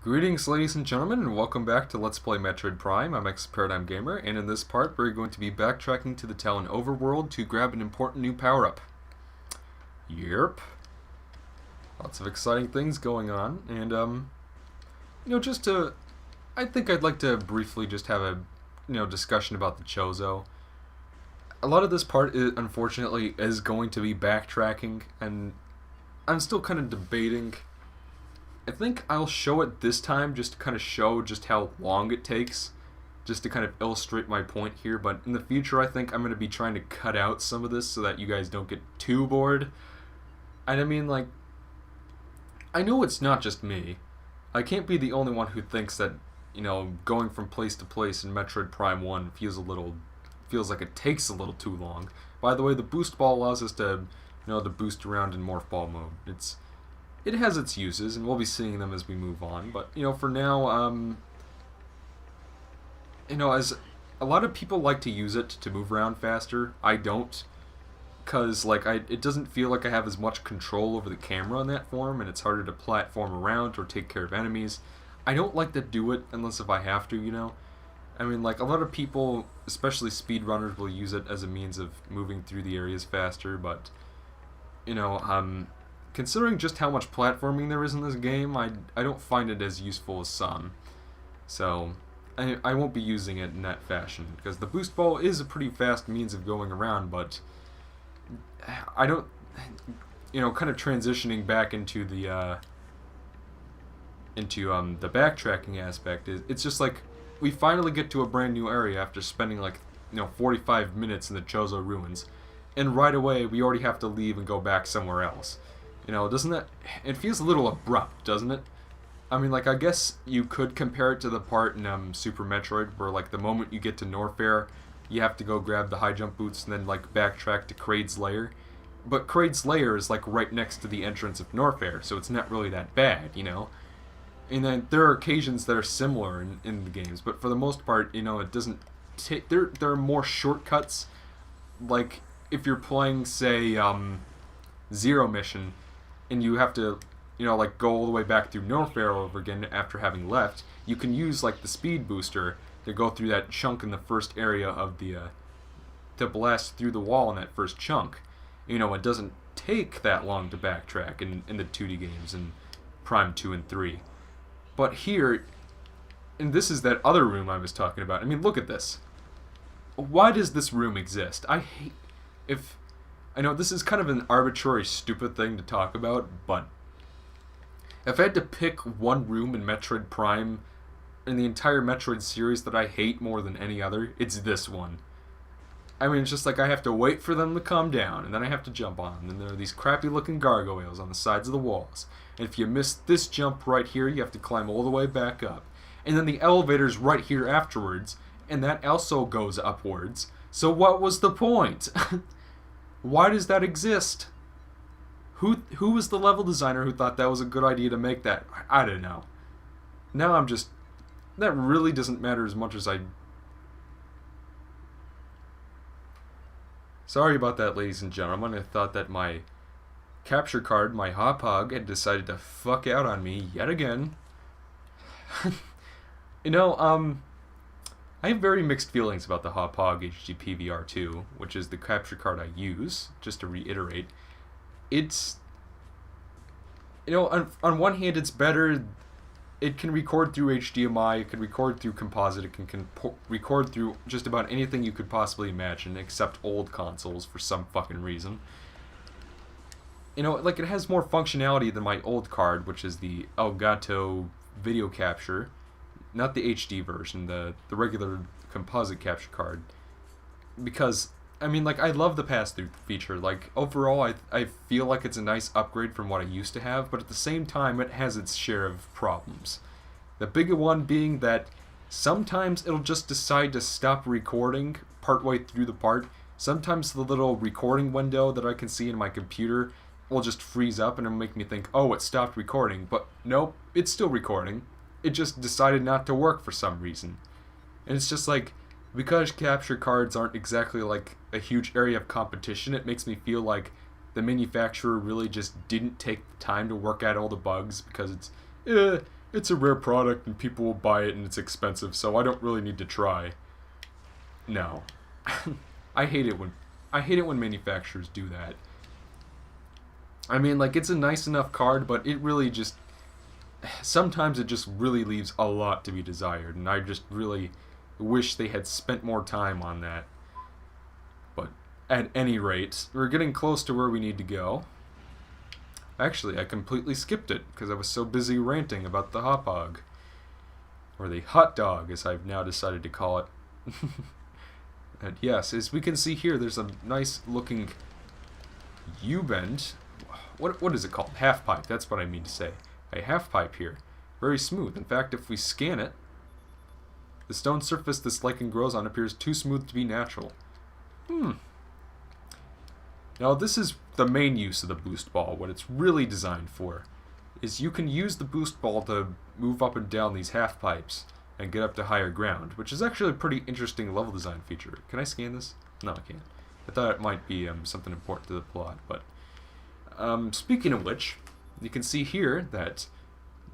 Greetings, ladies and gentlemen, and welcome back to Let's Play Metroid Prime. I'm Paradigm Gamer, and in this part, we're going to be backtracking to the Tallon Overworld to grab an important new power-up. Yerp. Lots of exciting things going on, and, I think I'd like to briefly just have a, discussion about the Chozo. A lot of this part, unfortunately, is going to be backtracking, and I'm still kind of debating. I think I'll show it this time just to kind of show just how long it takes, just to kind of illustrate my point here, but in the future I think I'm going to be trying to cut out some of this so that you guys don't get too bored. And I mean, like, I know it's not just me. I can't be the only one who thinks that, going from place to place in Metroid Prime 1 feels like it takes a little too long. By the way, the boost ball allows us to, to boost around in morph ball mode. It has its uses, and we'll be seeing them as we move on. But, for now, as a lot of people like to use it to move around faster, I don't. Because, it doesn't feel like I have as much control over the camera in that form, and it's harder to platform around or take care of enemies. I don't like to do it unless if I have to, I mean, a lot of people, especially speedrunners, will use it as a means of moving through the areas faster, but, considering just how much platforming there is in this game, I don't find it as useful as some. So, I won't be using it in that fashion, because the boost ball is a pretty fast means of going around, but I don't, kind of transitioning back into the, the backtracking aspect, it's just like, we finally get to a brand new area after spending 45 minutes in the Chozo ruins, and right away we already have to leave and go back somewhere else. Doesn't that... It feels a little abrupt, doesn't it? I mean, I guess you could compare it to the part in Super Metroid where, the moment you get to Norfair, you have to go grab the high jump boots and then, backtrack to Kraid's lair. But Kraid's lair is, right next to the entrance of Norfair, so it's not really that bad, And then there are occasions that are similar in the games, but for the most part, it doesn't take... There are more shortcuts. If you're playing, say, Zero Mission, and you have to, go all the way back through Norfair over again after having left, you can use, the speed booster to go through that chunk in the first area of the, to blast through the wall in that first chunk. It doesn't take that long to backtrack in the 2D games in Prime 2 and 3. But here, and this is that other room I was talking about. I mean, look at this. Why does this room exist? I know this is kind of an arbitrary, stupid thing to talk about, but if I had to pick one room in Metroid Prime, in the entire Metroid series that I hate more than any other, it's this one. I mean, it's just I have to wait for them to calm down, and then I have to jump on them, and there are these crappy-looking gargoyles on the sides of the walls. And if you miss this jump right here, you have to climb all the way back up. And then the elevator's right here afterwards, and that also goes upwards. So what was the point? Why does that exist? Who was the level designer who thought that was a good idea to make that? I don't know. Now I'm just... That really doesn't matter as much as I... Sorry about that, ladies and gentlemen. I thought that my capture card, my Hopog, had decided to fuck out on me yet again. I have very mixed feelings about the Hopog HD PVR2, which is the capture card I use, just to reiterate. It's, on one hand it's better, it can record through HDMI, it can record through composite, it can record through just about anything you could possibly imagine, except old consoles for some fucking reason. It has more functionality than my old card, which is the Elgato video capture. Not the HD version, the regular composite capture card. Because, I mean, I love the pass-through feature. Overall, I feel like it's a nice upgrade from what I used to have, but at the same time, it has its share of problems. The bigger one being that sometimes it'll just decide to stop recording partway through the part. Sometimes the little recording window that I can see in my computer will just freeze up and it'll make me think, oh, it stopped recording. But nope, it's still recording. It just decided not to work for some reason. And it's just because capture cards aren't exactly a huge area of competition, it makes me feel like the manufacturer really just didn't take the time to work out all the bugs, because it's it's a rare product and people will buy it and it's expensive, so I don't really need to try. No. I hate it when manufacturers do that. I mean, like, it's a nice enough card, but it really just, sometimes it just really leaves a lot to be desired, and I just really wish they had spent more time on that. But at any rate, we're getting close to where we need to go. Actually, I completely skipped it because I was so busy ranting about the hot dog. Or the hot dog, as I've now decided to call it. And yes, as we can see here, there's a nice looking U-bend. What is it called? Half pipe, that's what I mean to say. A half pipe here. Very smooth. In fact, if we scan it, the stone surface this lichen grows on appears too smooth to be natural. Now this is the main use of the boost ball. What it's really designed for is you can use the boost ball to move up and down these half pipes and get up to higher ground, which is actually a pretty interesting level design feature. Can I scan this? No, I can't. I thought it might be something important to the plot, but speaking of which, you can see here that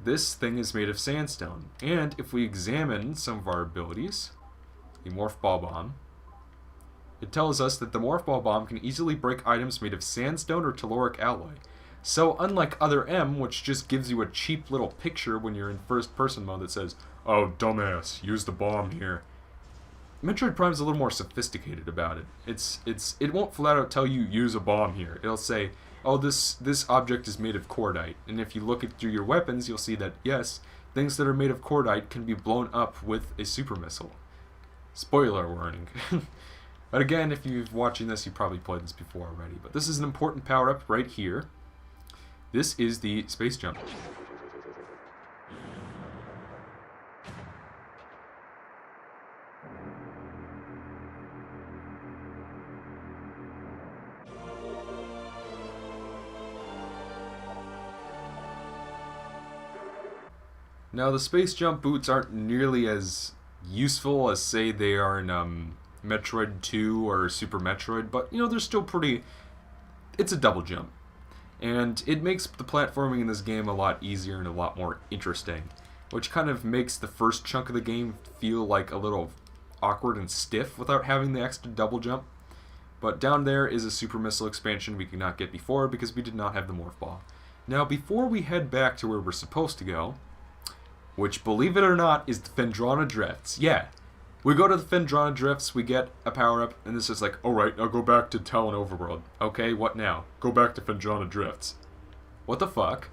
this thing is made of sandstone, and if we examine some of our abilities, the Morph Ball Bomb, it tells us that the Morph Ball Bomb can easily break items made of sandstone or telluric alloy. So unlike other M, which just gives you a cheap little picture when you're in first person mode that says, "Oh, dumbass, use the bomb here," Metroid Prime's a little more sophisticated about it. It won't flat out tell you use a bomb here. It'll say, "Oh, this object is made of cordite," and if you look through your weapons, you'll see that yes, things that are made of cordite can be blown up with a super missile. Spoiler warning. But again, if you're watching this, you probably played this before already. But this is an important power-up right here. This is the space jump. Now, the space jump boots aren't nearly as useful as, say, they are in Metroid 2 or Super Metroid, but, you know, they're still pretty... It's a double jump. And it makes the platforming in this game a lot easier and a lot more interesting, which kind of makes the first chunk of the game feel like a little awkward and stiff without having the extra double jump. But down there is a Super Missile expansion we could not get before because we did not have the Morph Ball. Now, before we head back to where we're supposed to go, which, believe it or not, is the Phendrana Drifts. Yeah, we go to the Phendrana Drifts, we get a power-up, and this is like, alright, I'll go back to Tallon Overworld. Okay, what now? Go back to Phendrana Drifts. What the fuck?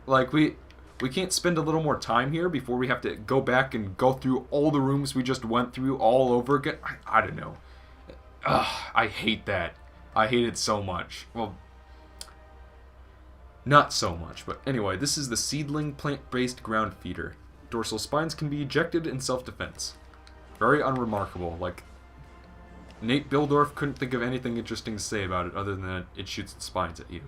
Like, we can't spend a little more time here before we have to go back and go through all the rooms we just went through all over again? I don't know. Ugh, I hate that. I hate it so much. Well, not so much, but anyway, this is the Seedling Plant-Based Ground Feeder. Dorsal spines can be ejected in self-defense. Very unremarkable. Like, Nate Bildorf couldn't think of anything interesting to say about it other than that it shoots its spines at you.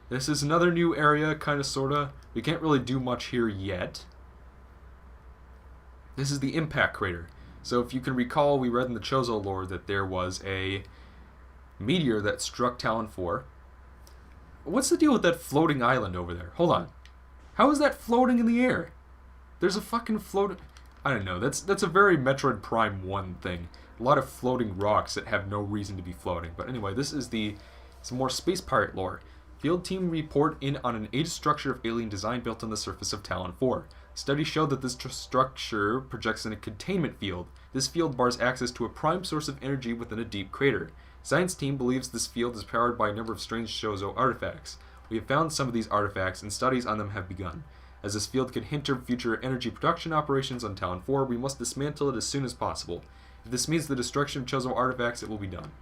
This is another new area, kinda sorta. We can't really do much here yet. This is the Impact Crater. So if you can recall, we read in the Chozo lore that there was a meteor that struck Tallon 4. What's the deal with that floating island over there? Hold on. How is that floating in the air? There's a fucking floating... I don't know. That's a very Metroid Prime 1 thing. A lot of floating rocks that have no reason to be floating. But anyway, this is some more Space Pirate lore. Field team report in on an aged structure of alien design built on the surface of Tallon 4. Studies show that this structure projects in a containment field. This field bars access to a prime source of energy within a deep crater. Science team believes this field is powered by a number of strange Chozo artifacts. We have found some of these artifacts, and studies on them have begun. As this field could hinder future energy production operations on Tallon 4, we must dismantle it as soon as possible. If this means the destruction of Chozo artifacts, it will be done.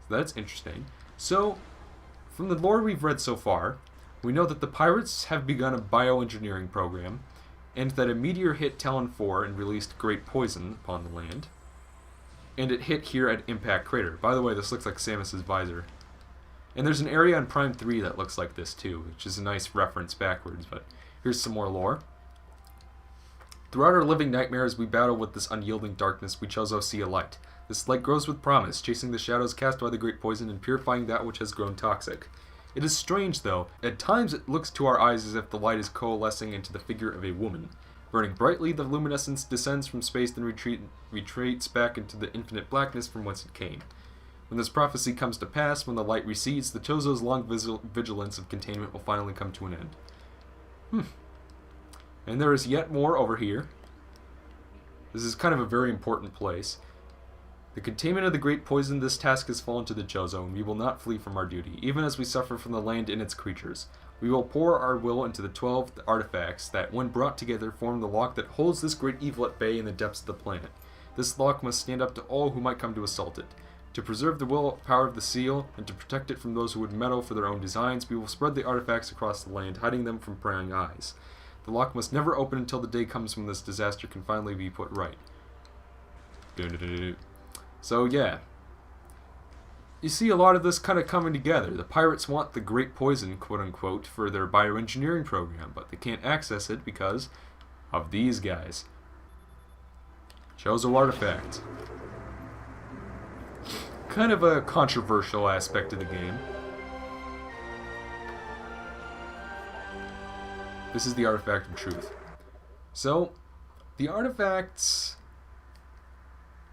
So that's interesting. So, from the lore we've read so far, we know that the pirates have begun a bioengineering program, and that a meteor hit Tallon 4 and released great poison upon the land. And it hit here at Impact Crater. By the way, this looks like Samus's visor. And there's an area on Prime 3 that looks like this too, which is a nice reference backwards, but here's some more lore. Throughout our living nightmares, we battle with this unyielding darkness. We Chozo see a light. This light grows with promise, chasing the shadows cast by the great poison and purifying that which has grown toxic. It is strange, though. At times it looks to our eyes as if the light is coalescing into the figure of a woman. Burning brightly, the luminescence descends from space, then retreats back into the infinite blackness from whence it came. When this prophecy comes to pass, when the light recedes, the Chozo's long vigilance of containment will finally come to an end. And there is yet more over here. This is kind of a very important place. The containment of the great poison, this task has fallen to the Chozo, and we will not flee from our duty, even as we suffer from the land and its creatures. We will pour our will into the 12 artifacts that, when brought together, form the lock that holds this great evil at bay in the depths of the planet. This lock must stand up to all who might come to assault it. To preserve the will power of the seal, and to protect it from those who would meddle for their own designs, we will spread the artifacts across the land, hiding them from prying eyes. The lock must never open until the day comes when this disaster can finally be put right. So yeah, you see a lot of this kind of coming together. The pirates want the great poison, quote-unquote, for their bioengineering program, but they can't access it because of these guys. Chozo artifact. Kind of a controversial aspect of the game. This is the artifact of truth. So, the artifacts...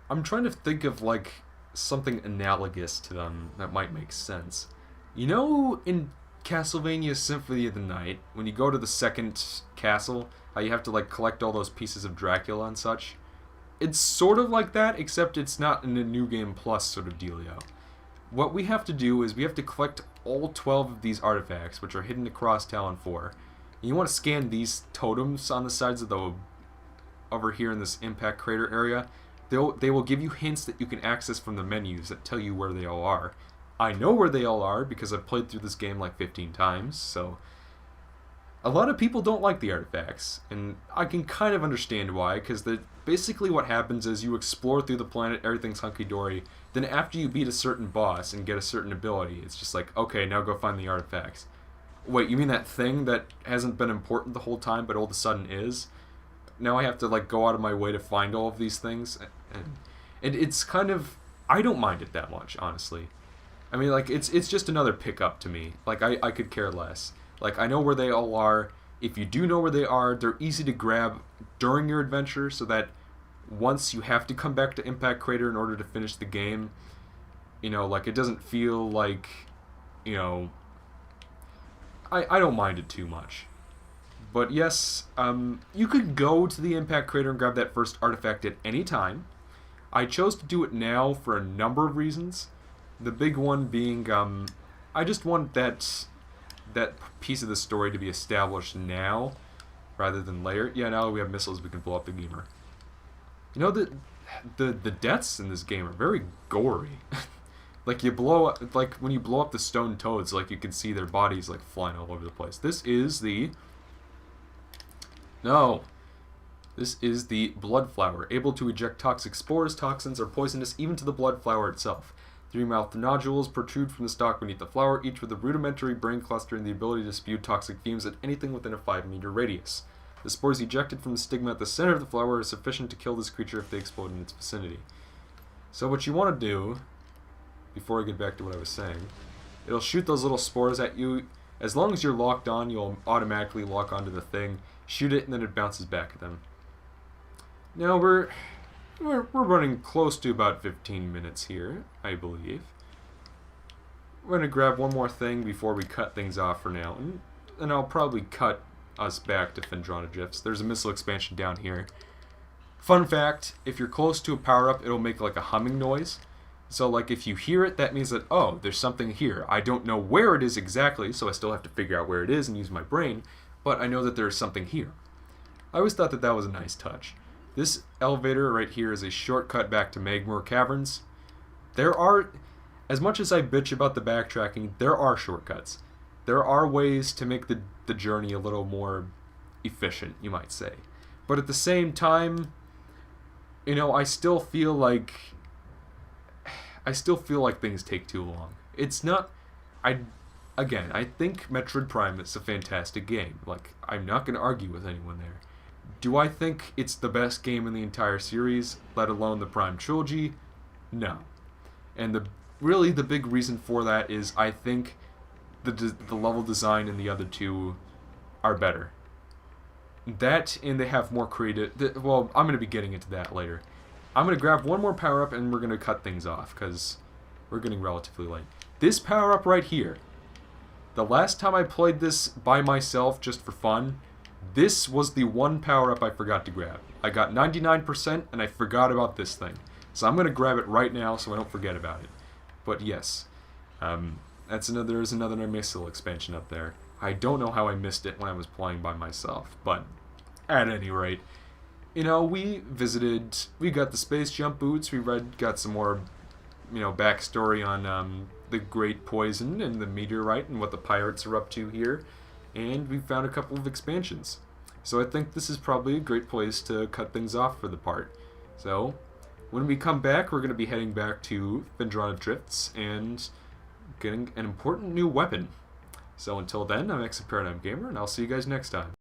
I'm trying to think of, like, something analogous to them that might make sense. You know, in Castlevania Symphony of the Night, when you go to the second castle, how you have to, like, collect all those pieces of Dracula and such? It's sort of like that, except it's not in a New Game Plus sort of dealio. What we have to do is we have to collect all 12 of these artifacts, which are hidden across Tallon 4. And you want to scan these totems on the sides of the... over here in this impact crater area. They will give you hints that you can access from the menus that tell you where they all are. I know where they all are because I've played through this game like 15 times, so... A lot of people don't like the artifacts, and I can kind of understand why, because basically what happens is you explore through the planet, everything's hunky-dory, then after you beat a certain boss and get a certain ability, it's just like, okay, now go find the artifacts. Wait, you mean that thing that hasn't been important the whole time, but all of a sudden is? Now I have to, like, go out of my way to find all of these things? And it's kind of... I don't mind it that much, honestly. I mean, like, it's just another pickup to me. Like, I could care less. Like, I know where they all are. If you do know where they are, they're easy to grab during your adventure, so that once you have to come back to Impact Crater in order to finish the game, you know, like, it doesn't feel like, you know... I don't mind it too much. But yes, you could go to the Impact Crater and grab that first artifact at any time. I chose to do it now for a number of reasons. The big one being, I just want that piece of the story to be established now, rather than later. Yeah, now we have missiles, we can blow up the gamer. You know, the deaths in this game are very gory. Like, like, when you blow up the stone toads, like, you can see their bodies, like, flying all over the place. This is the... No. This is the blood flower, able to eject toxic spores. Toxins are poisonous even to the blood flower itself. 3-mouthed nodules protrude from the stalk beneath the flower, each with a rudimentary brain cluster and the ability to spew toxic fumes at anything within a 5-meter radius. The spores ejected from the stigma at the center of the flower are sufficient to kill this creature if they explode in its vicinity. So what you want to do, before I get back to what I was saying, it'll shoot those little spores at you. As long as you're locked on, you'll automatically lock onto the thing, shoot it, and then it bounces back at them. Now we're running close to about 15 minutes here, I believe. We're going to grab one more thing before we cut things off for now, and I'll probably cut us back to Phendrana. There's a missile expansion down here. Fun fact, if you're close to a power-up, it'll make like a humming noise. So like if you hear it, that means that, oh, there's something here. I don't know where it is exactly, so I still have to figure out where it is and use my brain, but I know that there's something here. I always thought that that was a nice touch. This elevator right here is a shortcut back to Magmoor Caverns. There are, as much as I bitch about the backtracking, there are shortcuts. There are ways to make the journey a little more efficient, you might say. But at the same time, you know, I still feel like things take too long. It's not... Again, I think Metroid Prime is a fantastic game. Like, I'm not going to argue with anyone there. Do I think it's the best game in the entire series, let alone the Prime Trilogy? No. And really the big reason for that is I think the level design in the other two are better. That, and they have more creative... Well, I'm going to be getting into that later. I'm going to grab one more power-up, and we're going to cut things off, because we're getting relatively late. This power-up right here. The last time I played this by myself, just for fun, this was the one power-up I forgot to grab. I got 99%, and I forgot about this thing. So I'm going to grab it right now, so I don't forget about it. But yes, there's another missile expansion up there. I don't know how I missed it when I was playing by myself, but at any rate, we got the space jump boots, got some more, backstory on the Great Poison and the meteorite and what the pirates are up to here, and we found a couple of expansions. So I think this is probably a great place to cut things off for the part. So, when we come back, we're going to be heading back to Phendrana Drifts and getting an important new weapon. So until then, I'm Paradigm Gamer, and I'll see you guys next time.